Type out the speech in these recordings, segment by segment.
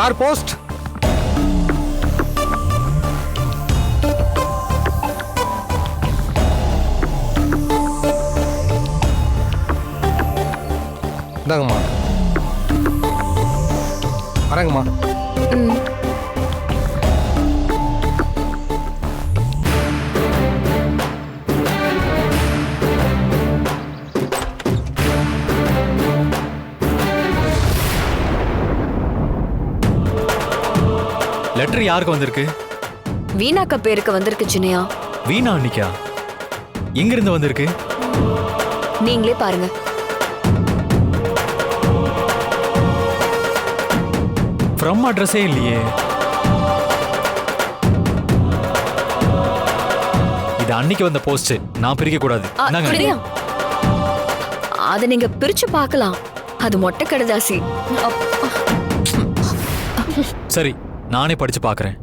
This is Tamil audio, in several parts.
Sir post. இந்தாங்கம்மா. வரேங்கம்மா. லெட்டர் யாருக்கு வந்திருக்கு? வீணாக்க பேருக்கு வந்திருக்கு சின்னையா. வீணா அன்னிக்கா? எங்க இருந்து வந்திருக்கு? நீங்களே பாருங்க. ஃப்ரம் அட்ரஸே இல்லையே. இது அன்னைக்கு வந்த போஸ்ட். நான் பிரிக்க கூடாது. சின்னையா, அத நீங்க பிரிச்சு பார்க்கலாம். அது மொட்டை கடுதாசி. சரி, நானே படிச்சு பார்க்கறேன்.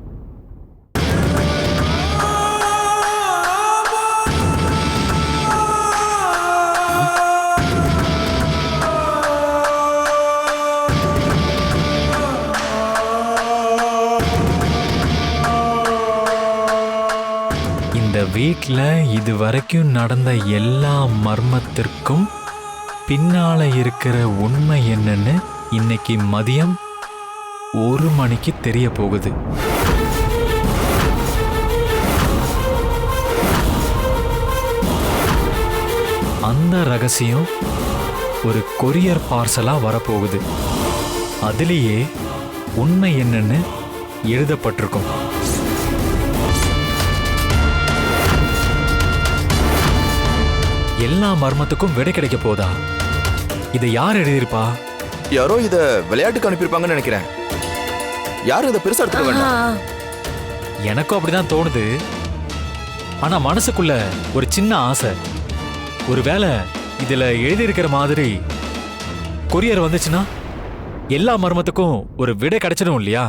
இந்த வீட்ல இதுவரைக்கும் நடந்த எல்லா மர்மத்திற்கும் பின்னால இருக்கிற உண்மை என்னன்னு இன்னைக்கு மதியம் 1 மணிக்கு தெரிய போகுது. அந்த ரகசியம் ஒரு கொரியர் பார்சலா வரப்போகுது. அதிலேயே உண்மை என்னன்னு எழுதப்பட்டிருக்கும். எல்லா மர்மத்துக்கும் விடை கிடைக்க போதா? இதை யார் எழுதியிருப்பா? யாரோ இத விளையாட்டுக்கு அனுப்பியிருப்பாங்கன்னு நினைக்கிறேன். யாரும் இதை பெருசா எடுத்துக்க வேண்டாம். எனக்கும் அப்படிதான் தோணுது. ஆனா மனசுக்குள்ள ஒரு சின்ன ஆசை. ஒருவேளை இதுல எழுதியிருக்கிற மாதிரி கொரியர் வந்துச்சுன்னா எல்லா மர்மத்துக்கும் ஒரு விடை கிடைச்சிடும் இல்லையா?